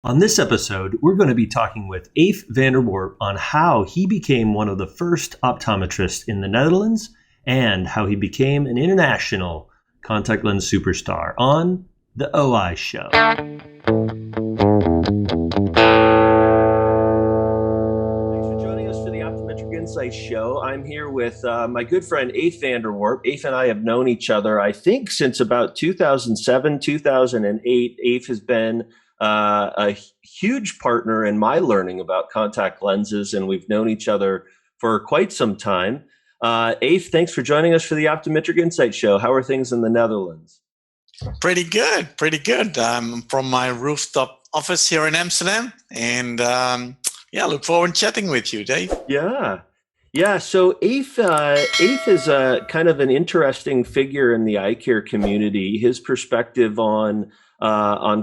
On this episode, we're going to be talking with Afe van der Worp on how he became one of the first optometrists in the Netherlands and how he became an international contact lens superstar on the OI Show. Thanks for joining us for the Optometric Insights Show. I'm here with my good friend Afe van der Worp. Afe and I have known each other, I think, since about 2007, 2008. Afe has been a huge partner in my learning about contact lenses, and we've known each other for quite some time. Afe, thanks for joining us for the Optometric Insight Show. How are things in the Netherlands? Pretty good, pretty good. I'm from my rooftop office here in Amsterdam, and I look forward to chatting with you, Dave. Yeah. So Afe is a kind of an interesting figure in the eye care community. His perspective on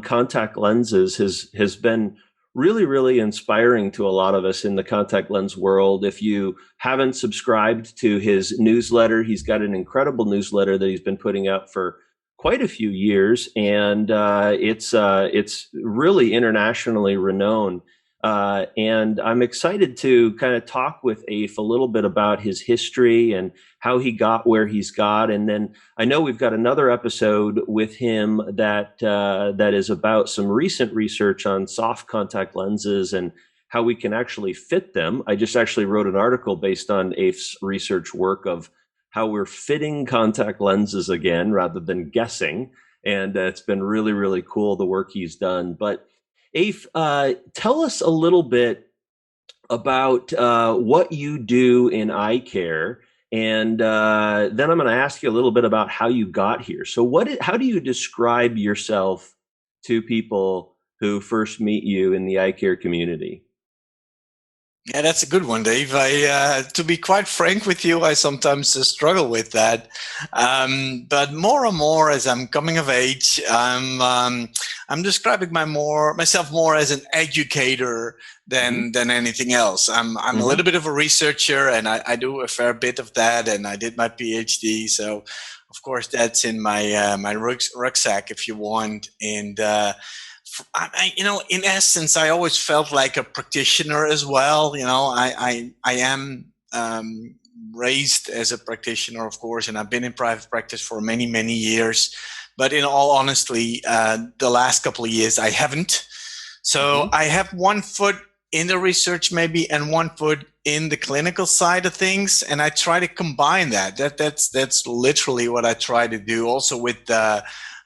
contact lenses has been really, really inspiring to a lot of us in the contact lens world. If you haven't subscribed to his newsletter, he's got an incredible newsletter that he's been putting out for quite a few years, and it's really internationally renowned. And I'm excited to kind of talk with Afe a little bit about his history and how he got where he's got. And then I know we've got another episode with him that is about some recent research on soft contact lenses and how we can actually fit them. I just actually wrote an article based on Afe's research work of how we're fitting contact lenses again rather than guessing. And it's been really, really cool, the work he's done. But Afe, tell us a little bit about what you do in eye care, and then I'm going to ask you a little bit about how you got here. So how do you describe yourself to people who first meet you in the eye care community? Yeah, that's a good one, Dave. To be quite frank with you, I sometimes struggle with that. But more and more as I'm coming of age, I'm describing myself more as an educator than anything else. I'm a little bit of a researcher, and I do a fair bit of that, and I did my PhD. So, of course, that's in my rucksack, if you want. And in essence, I always felt like a practitioner as well. I am raised as a practitioner, of course, and I've been in private practice for many, many years. But in all honesty, the last couple of years, I haven't. So I have one foot in the research maybe and one foot in the clinical side of things. And I try to combine that. That's literally what I try to do also with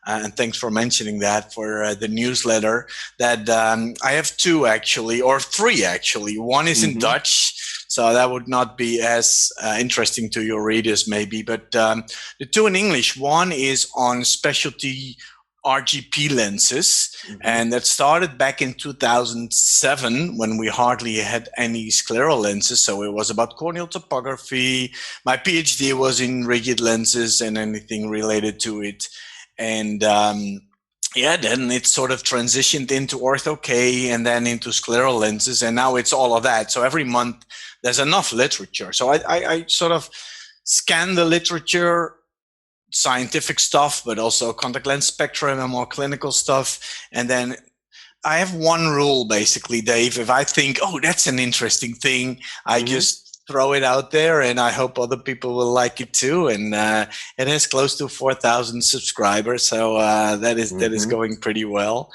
and thanks for mentioning that for the newsletter that I have two actually, or three actually. One is in Dutch, so that would not be as interesting to your readers maybe, but the two in English. One is on specialty RGP lenses, and that started back in 2007 when we hardly had any scleral lenses. So it was about corneal topography. My PhD was in rigid lenses and anything related to it. And then it sort of transitioned into ortho-K and then into scleral lenses, and now it's all of that. So every month there's enough literature. So I sort of scan the literature, scientific stuff, but also contact lens spectrum and more clinical stuff. And then I have one rule, basically, Dave. If I think, oh, that's an interesting thing, I just throw it out there, and I hope other people will like it too. And it has close to 4,000 subscribers, so that is going pretty well.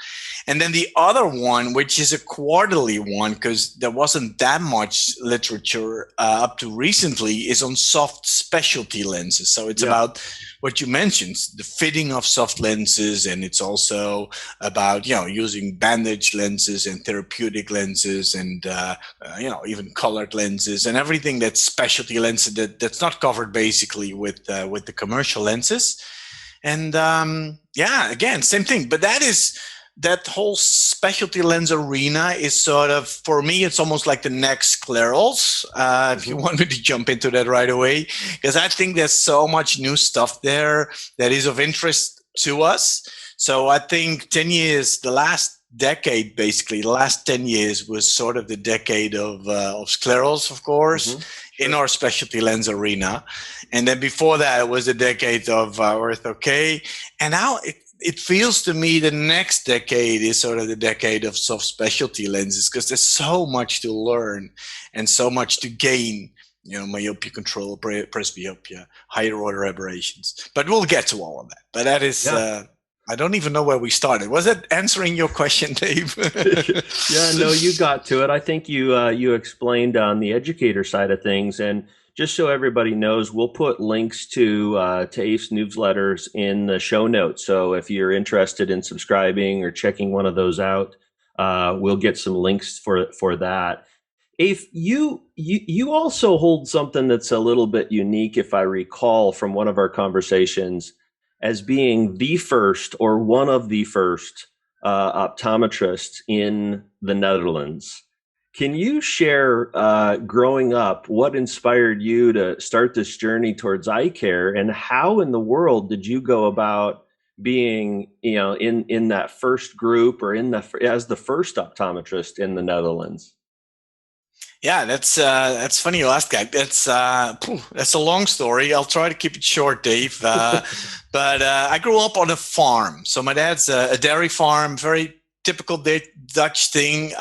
And then the other one, which is a quarterly one, because there wasn't that much literature up to recently, is on soft specialty lenses. So it's about what you mentioned, the fitting of soft lenses, and it's also about using bandage lenses and therapeutic lenses, and even colored lenses and everything that's specialty lenses that's not covered basically with the commercial lenses. And again, same thing, but that whole specialty lens arena is sort of, for me, it's almost like the next sclerals, if you want me to jump into that right away, because I think there's so much new stuff there that is of interest to us. So I think 10 years, the last decade, basically, the last 10 years was sort of the decade of sclerals, of course, in our specialty lens arena. And then before that, it was the decade of ortho-K. And now it feels to me the next decade is sort of the decade of soft specialty lenses, because there's so much to learn and so much to gain. Myopia control, presbyopia, higher order aberrations. But we'll get to all of that. But that is, Yeah. I don't even know where we started. Was that answering your question, Dave? Yeah, no, you got to it. I think you explained on the educator side of things, and just so everybody knows, we'll put links to ACE newsletters in the show notes. So if you're interested in subscribing or checking one of those out, we'll get some links for that. If you also hold something that's a little bit unique, if I recall from one of our conversations, as being the first or one of the first optometrists in the Netherlands. Can you share, growing up, what inspired you to start this journey towards eye care, and how in the world did you go about being, in that first group, or as the first optometrist in the Netherlands? Yeah, that's funny you ask that. That's a long story. I'll try to keep it short, Dave. But I grew up on a farm. So my dad's a dairy farm, very typical Dutch thing.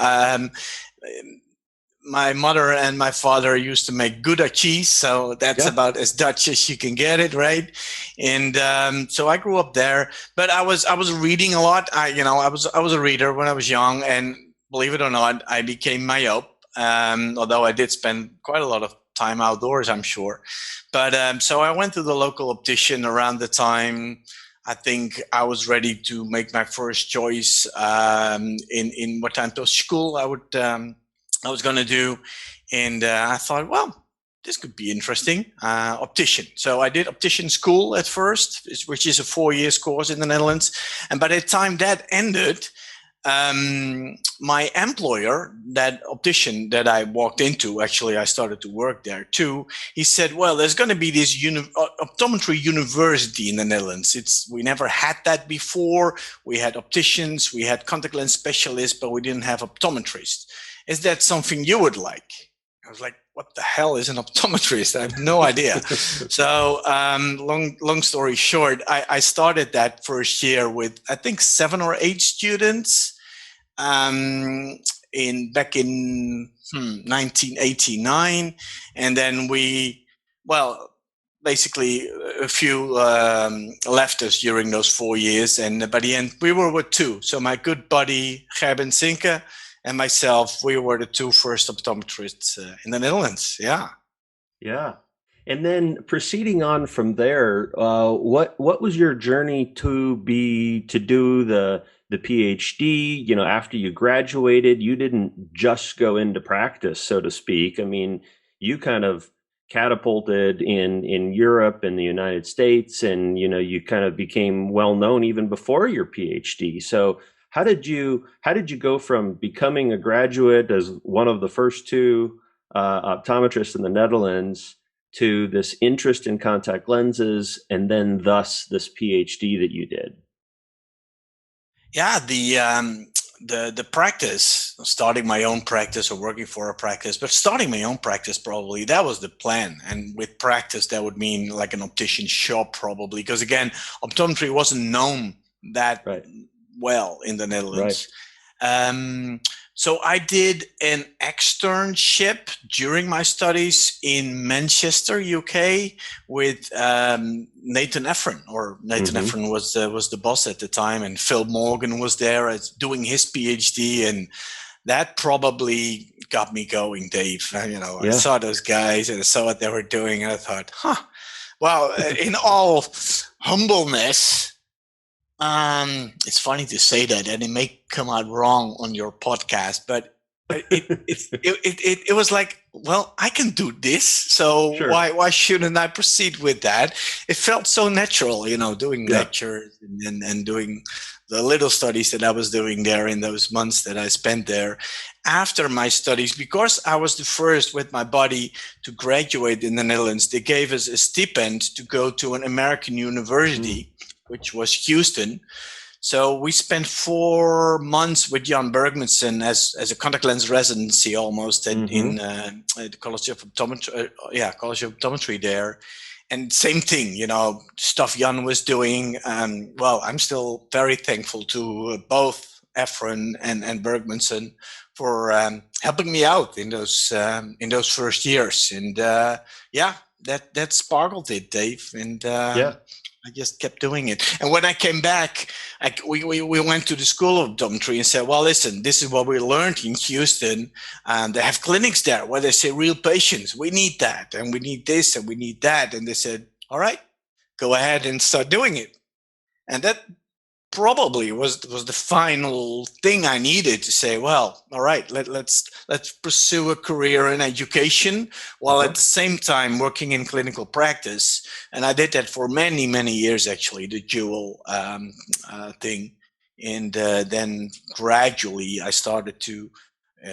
My mother and my father used to make Gouda cheese, so that's Yeah. about as Dutch as you can get it, right? And so I grew up there. But I was reading a lot. I was a reader when I was young, and believe it or not, I became myope. Although I did spend quite a lot of time outdoors, I'm sure. But so I went to the local optician around the time I think I was ready to make my first choice in what type of school I was going to do. And I thought, well, this could be interesting. Optician. So I did optician school at first, which is a 4 year course in the Netherlands. And by the time that ended, my employer, that optician that I walked into, actually I started to work there too. He said, well, there's going to be this optometry university in the Netherlands. We never had that before. We had opticians, we had contact lens specialists, but we didn't have optometrists. Is that something you would like? I was like, what the hell is an optometrist? I have no idea. So long story short, I started that first year with, I think, 7 or 8 students back in 1989. And then basically a few left us during those 4 years. And by the end, we were with 2. So my good buddy, Gerben Sinke, and myself, we were the 2 first optometrists in the Netherlands. Yeah. Yeah. And then proceeding on from there, what was your journey to do the PhD? After you graduated, you didn't just go into practice, so to speak. I mean, you kind of catapulted in Europe and the United States, and you kind of became well known even before your PhD. So how did you go from becoming a graduate as one of the first 2 optometrists in the Netherlands to this interest in contact lenses, and then thus this PhD that you did? Yeah, the practice, starting my own practice or working for a practice, but starting my own practice, probably that was the plan. And with practice, that would mean like an optician shop, probably, because again, optometry wasn't known that well in the Netherlands. Right. So I did an externship during my studies in Manchester, UK, with Nathan Ephron. Nathan Ephron was the boss at the time, and Phil Morgan was there doing his PhD, and that probably got me going, Dave. I saw those guys and I saw what they were doing, and I thought, well, in all humbleness, it's funny to say that, and it may come out wrong on your podcast, but it was like, well, I can do this, so sure. Why shouldn't I proceed with that? It felt so natural, doing lectures and doing the little studies that I was doing there in those months that I spent there after my studies. Because I was the first with my buddy to graduate in the Netherlands, they gave us a stipend to go to an American university, which was Houston. So we spent 4 months with Jan Bergmanson as a contact lens residency almost in the College of Optometry, College of Optometry there. and same thing, stuff Jan was doing. Well, I'm still very thankful to both Efren and Bergmanson for helping me out in those first years. And yeah, that sparkled it, Dave. And Yeah. I just kept doing it. And when I came back, we went to the School of Optometry and said, well, listen, this is what we learned in Houston. And they have clinics there where they say real patients. We need that, and we need this, and we need that. And they said, all right, go ahead and start doing it. And that probably was the final thing I needed to say, well, all right, let's pursue a career in education while at the same time working in clinical practice. And I did that for many, many years, actually, the dual thing. And then gradually I started to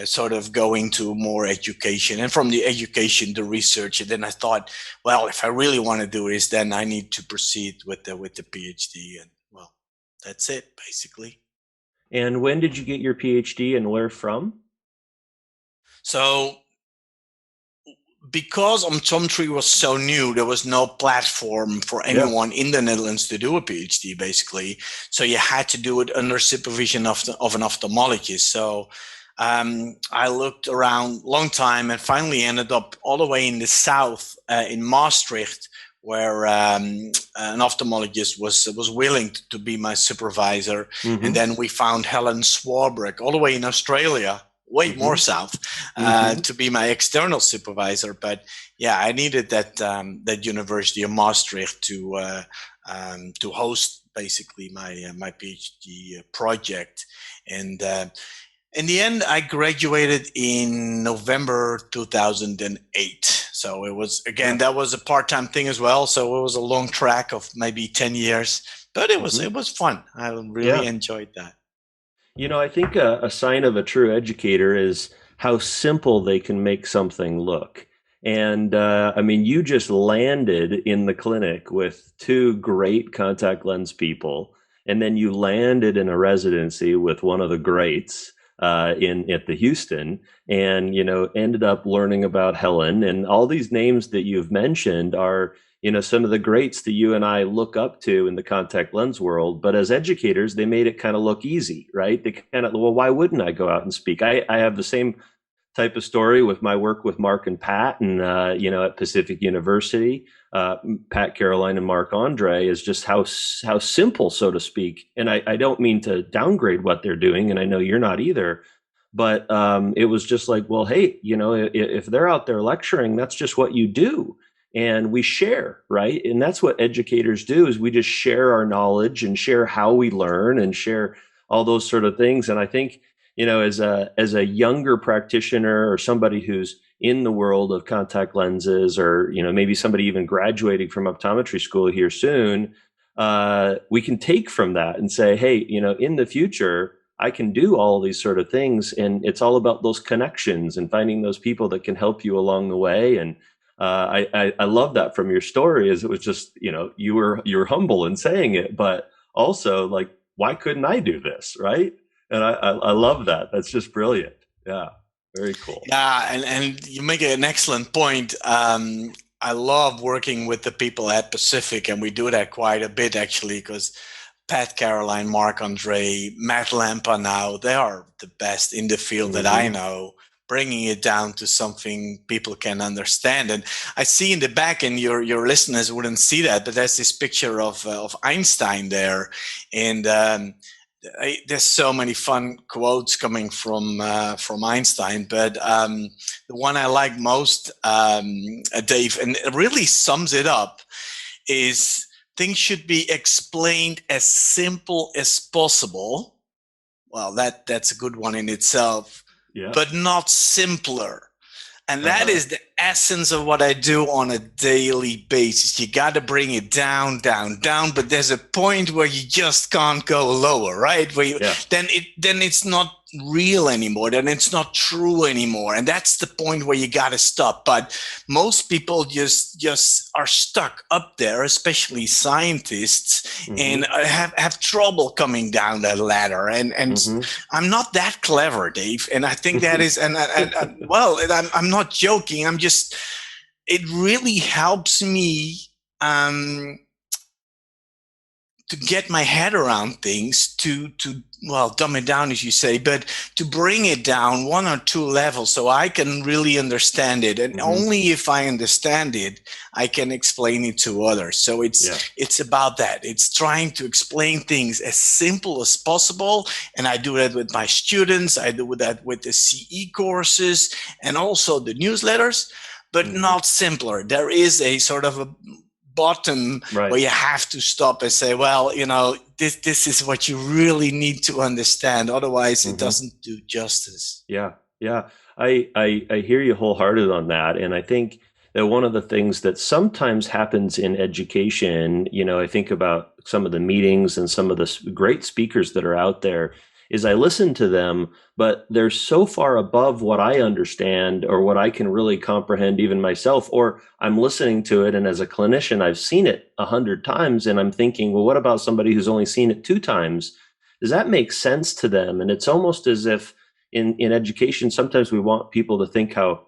sort of go into more education, and from the education, the research. And then I thought, well, if I really want to do this, then I need to proceed with the PhD. And well, that's it, basically. And when did you get your PhD and where from? So because optometry was so new, there was no platform for anyone in the Netherlands to do a PhD, basically. So you had to do it under supervision of an ophthalmologist. So I looked around a long time and finally ended up all the way in the south, in Maastricht, where an ophthalmologist was willing to be my supervisor. Mm-hmm. And then we found Helen Swarbrick all the way in Australia, way mm-hmm. more south, to be my external supervisor. But yeah, I needed that University of Maastricht to host basically my PhD project. And in the end, I graduated in November 2008. So it was, again, that was a part-time thing as well. So it was a long track of maybe 10 years, but it was fun. I really enjoyed that. I think a sign of a true educator is how simple they can make something look. And I mean, you just landed in the clinic with two great contact lens people, and then you landed in a residency with one of the greats at the Houston, and ended up learning about Helen, and all these names that you've mentioned are some of the greats that you and I look up to in the contact lens world. But as educators, they made it kind of look easy, right? They kind of, well, why wouldn't I go out and speak? I have the same type of story with my work with Mark and Pat, and at Pacific University. Pat Caroline and Mark Andre is just how simple, so to speak. And I don't mean to downgrade what they're doing, and I know you're not either. But it was just like, well, hey, if they're out there lecturing, that's just what you do. And we share, right? And that's what educators do, is we just share our knowledge and share how we learn and share all those sort of things. And I think, as a younger practitioner or somebody who's in the world of contact lenses, or, maybe somebody even graduating from optometry school here soon, we can take from that and say, hey, in the future, I can do all these sort of things. And it's all about those connections and finding those people that can help you along the way. And I love that from your story, is it was just, you were humble in saying it, but also like, why couldn't I do this? Right. And I love that. That's just brilliant. Yeah. Very cool. Yeah. And you make an excellent point. I love working with the people at Pacific, and we do that quite a bit, actually, because Pat Caroline, Mark Andre, Matt Lampa now, they are the best in the field that I know, bringing it down to something people can understand. And I see in the back, and your listeners wouldn't see that, but there's this picture of Einstein there. And there's so many fun quotes coming from Einstein, but the one I like most, Dave, and it really sums it up, is things should be explained as simple as possible. Well, that's a good one in itself, but not simpler. And that is the essence of what I do on a daily basis. You got to bring it down, down, down. But there's a point where you just can't go lower, right? Where then it's not real anymore. Then it's not true anymore. And that's the point where you got to stop. But most people just are stuck up there, especially scientists, and have trouble coming down that ladder. And I'm not that clever, Dave. And I think that is, I'm not joking. It really helps me um, to get my head around things, to well, dumb it down, as you say, but to bring it down one or two levels so I can really understand it. And only if I understand it, I can explain it to others. So it's about that. It's trying to explain things as simple as possible. And I do that with my students. I do that with the CE courses and also the newsletters, but not simpler. There is a sort of a bottom where you have to stop and say, well, you know, this is what you really need to understand. Otherwise, it doesn't do justice. Yeah, yeah. I hear you wholehearted on that. And I think that one of the things that sometimes happens in education, you know, I think about some of the meetings and some of the great speakers that are out there, is I listen to them, but they're so far above what I understand or what I can really comprehend even myself, or I'm listening to it and as a clinician, I've seen it 100 times and I'm thinking, well, what about somebody who's only seen it 2 times? Does that make sense to them? And it's almost as if in education, sometimes we want people to think how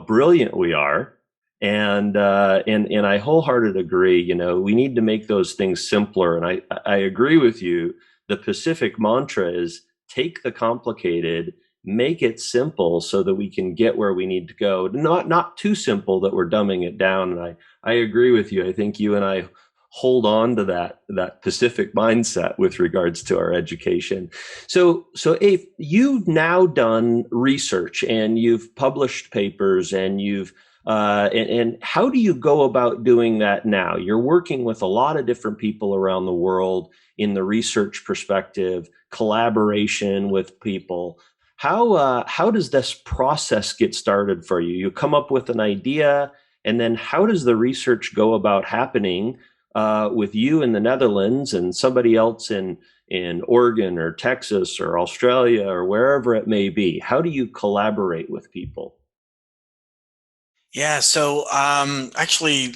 brilliant we are. And I wholeheartedly agree, you know, we need to make those things simpler. And I agree with you. The Pacific mantra is take the complicated, make it simple so that we can get where we need to go. Not too simple that we're dumbing it down. And I agree with you. I think you and I hold on to that Pacific mindset with regards to our education. So Abe, you've now done research and you've published papers and you've and how do you go about doing that now? You're working with a lot of different people around the world in the research perspective, collaboration with people. How does this process get started for you? You come up with an idea, and then how does the research go about happening with you in the Netherlands and somebody else in Oregon or Texas or Australia or wherever it may be? How do you collaborate with people? Yeah, so actually,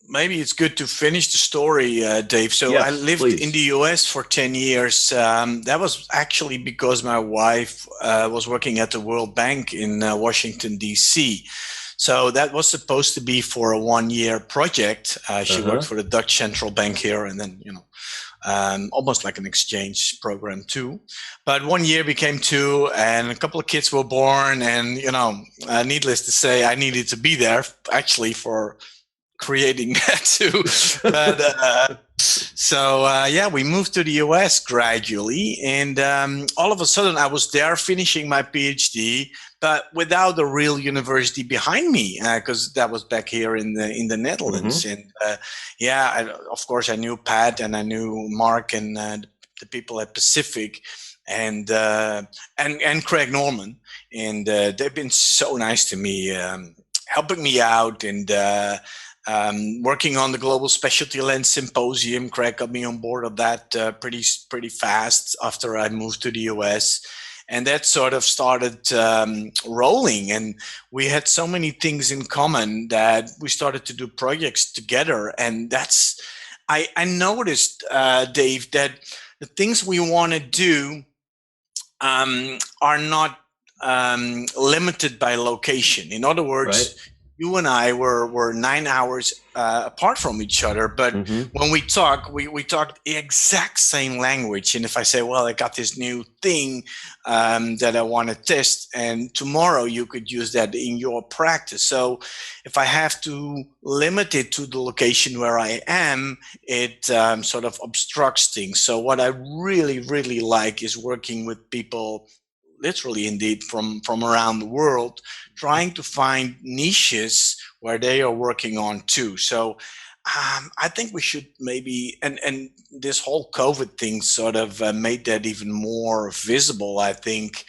maybe it's good to finish the story, Dave. So I Yes, lived in please. the US for 10 years. That was actually because my wife was working at the World Bank in Washington, D.C. So that was supposed to be for a 1-year project. She worked Uh-huh. for the Dutch Central Bank here, and then, you know, almost like an exchange program too. But 1 year became 2, and a couple of kids were born. And, you know, needless to say, I needed to be there actually for creating that too. But yeah, we moved to the US gradually, and all of a sudden I was there finishing my PhD, but without a real university behind me, because that was back here in the Netherlands. Mm-hmm. And yeah, of course I knew Pat and I knew Mark and the people at Pacific, and Craig Norman, and they've been so nice to me, helping me out, and working on the Global Specialty Lens Symposium. Craig got me on board of that pretty fast after I moved to the US. And that sort of started rolling. And we had so many things in common that we started to do projects together. And I noticed, Dave, that the things we want to do are not limited by location. In other Right. words, you and I were 9 hours apart from each other, but Mm-hmm. when we talk, we talk the exact same language. And if I say, well, I got this new thing that I want to test, and tomorrow you could use that in your practice. So if I have to limit it to the location where I am, it sort of obstructs things. So what I really, really like is working with people, literally indeed, from around the world, trying to find niches where they are working on too. So I think we should maybe, and this whole COVID thing sort of made that even more visible. I think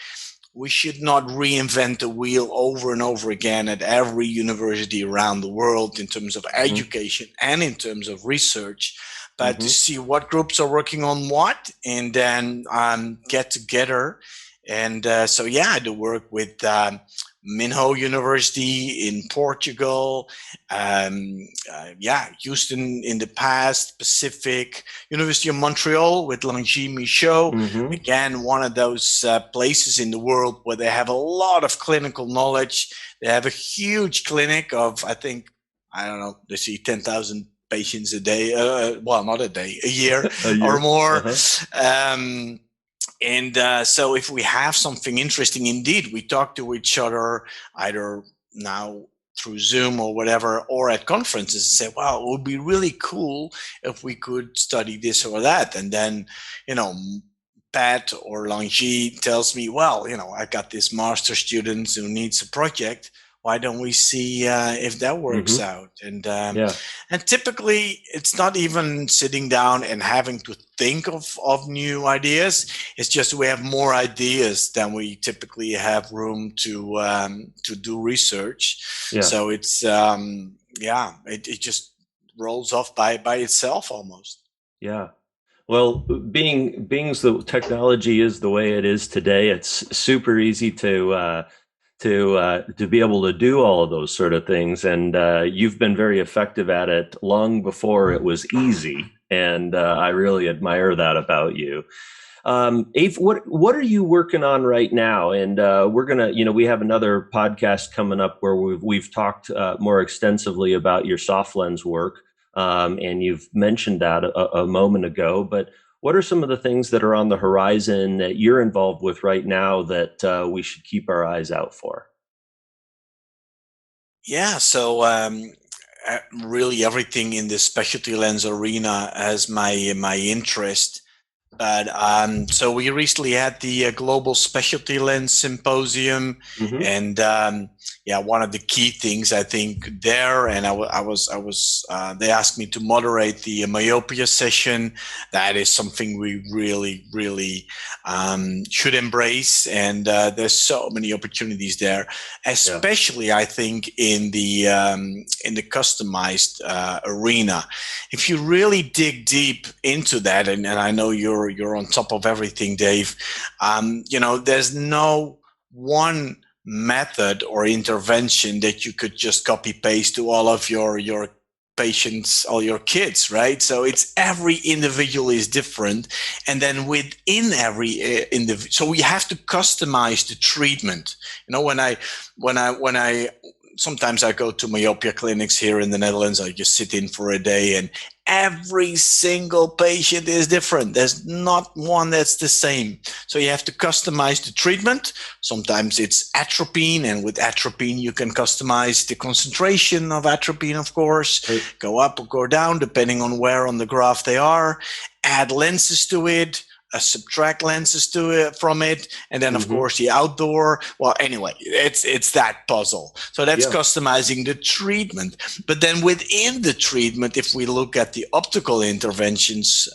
we should not reinvent the wheel over and over again at every university around the world in terms of Mm-hmm. education and in terms of research, but to Mm-hmm. see what groups are working on what, and then get together. And so, yeah, I do work with Minho University in Portugal, yeah, Houston in the past, Pacific, University of Montreal with Langy Michaud. Mm-hmm. Again, one of those places in the world where they have a lot of clinical knowledge. They have a huge clinic of, I think, I don't know, they see 10,000 patients a day. Well, not a day, a year A year. or more. Uh-huh. So if we have something interesting, indeed, we talk to each other either now through Zoom or whatever, or at conferences and say, wow, it would be really cool if we could study this or that. And then, you know, Pat or Langy tells me, well, you know, I got this master student who needs a project. Why don't we see if that works Mm-hmm. out? Yeah. And typically, it's not even sitting down and having to think of new ideas. It's just we have more ideas than we typically have room to do research. Yeah. So it's yeah, it just rolls off by itself almost. Yeah. Well, being the technology is the way it is today, it's super easy to be able to do all of those sort of things, and you've been very effective at it long before it was easy, and I really admire that about you. Ave, what are you working on right now? And we're gonna, we have another podcast coming up where we've talked more extensively about your soft lens work, and you've mentioned that a moment ago. But what are some of the things that are on the horizon that you're involved with right now that we should keep our eyes out for? Yeah, so really everything in the specialty lens arena has my interest. But so we recently had the Global Specialty Lens Symposium, Hmm. and yeah, one of the key things I think there, and they asked me to moderate the myopia session. That is something we really should embrace, and there's so many opportunities there, Yeah. especially I think in the customized arena. If you really dig deep into that, and I know you're on top of everything, Dave. You know, there's no one method or intervention that you could just copy paste to all of your patients, all your kids, right? So it's every individual is different, and then within every individual, so we have to customize the treatment. You know, when I sometimes I go to myopia clinics here in the Netherlands. I just sit in for a day, and every single patient is different. There's not one that's the same. So you have to customize the treatment. Sometimes it's atropine, and with atropine, you can customize the concentration of atropine, of course, Right. go up or go down, depending on where on the graph they are, add lenses to it, subtract lenses to it from it, and then of Hmm. course the outdoor. Well, anyway, it's that puzzle. So that's Yeah. customizing the treatment. But then within the treatment, if we look at the optical interventions,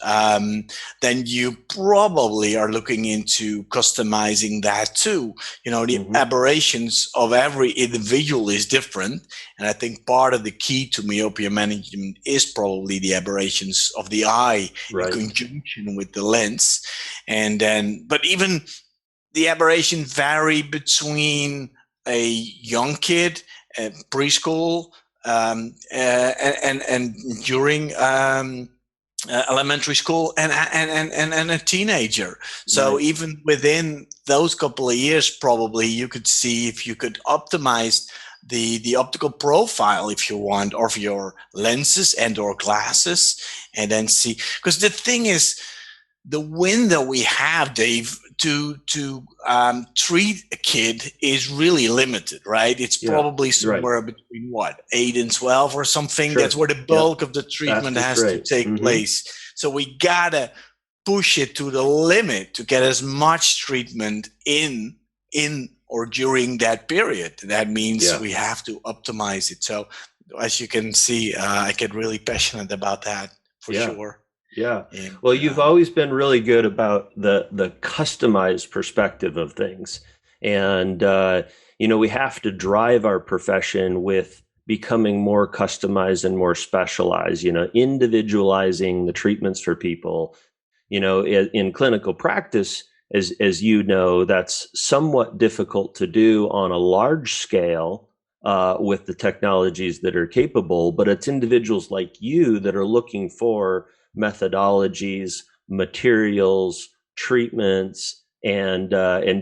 then you probably are looking into customizing that too. You know, the Hmm. aberrations of every individual is different, and I think part of the key to myopia management is probably the aberrations of the eye in Right. conjunction with the lens. And then, but even the aberrations vary between a young kid, preschool, and during elementary school, and a teenager. So Right. even within those couple of years, probably you could see if you could optimize the optical profile, if you want, of your lenses and or glasses, and then see. Because the thing is, the window we have, Dave, to treat a kid is really limited, right? It's Yeah. probably Right. somewhere between what, 8 and 12 or something. That's Sure. where the Yep. bulk of the treatment Fastest has to rate. take Hmm. place. So we gotta push it to the limit to get as much treatment in or during that period. That means Yeah. we have to optimize it. So as you can see, I get really passionate about that for Yeah. sure. Yeah. And Well, you've always been really good about the customized perspective of things. And we have to drive our profession with becoming more customized and more specialized, individualizing the treatments for people. In clinical practice, as you know, that's somewhat difficult to do on a large scale with the technologies that are capable, but it's individuals like you that are looking for methodologies, materials, treatments, and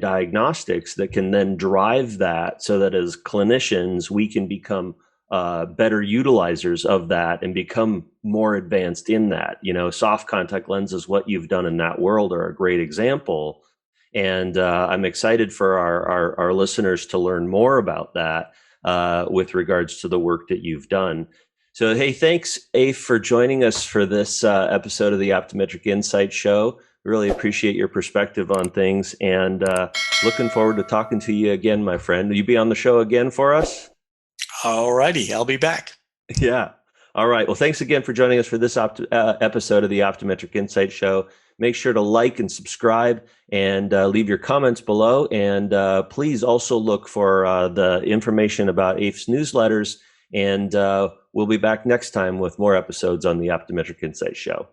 diagnostics that can then drive that, so that as clinicians we can become better utilizers of that and become more advanced in that. Soft contact lenses, what you've done in that world, are a great example. And I'm excited for our listeners to learn more about that with regards to the work that you've done. So, hey, thanks, Afe, for joining us for this episode of the Optometric Insight Show. Really appreciate your perspective on things, and looking forward to talking to you again, my friend. Will you be on the show again for us? All righty, I'll be back. Yeah. All right. Well, thanks again for joining us for this episode of the Optometric Insight Show. Make sure to like and subscribe and leave your comments below. And please also look for the information about Afe's newsletters. And we'll be back next time with more episodes on the Optometric Insight Show.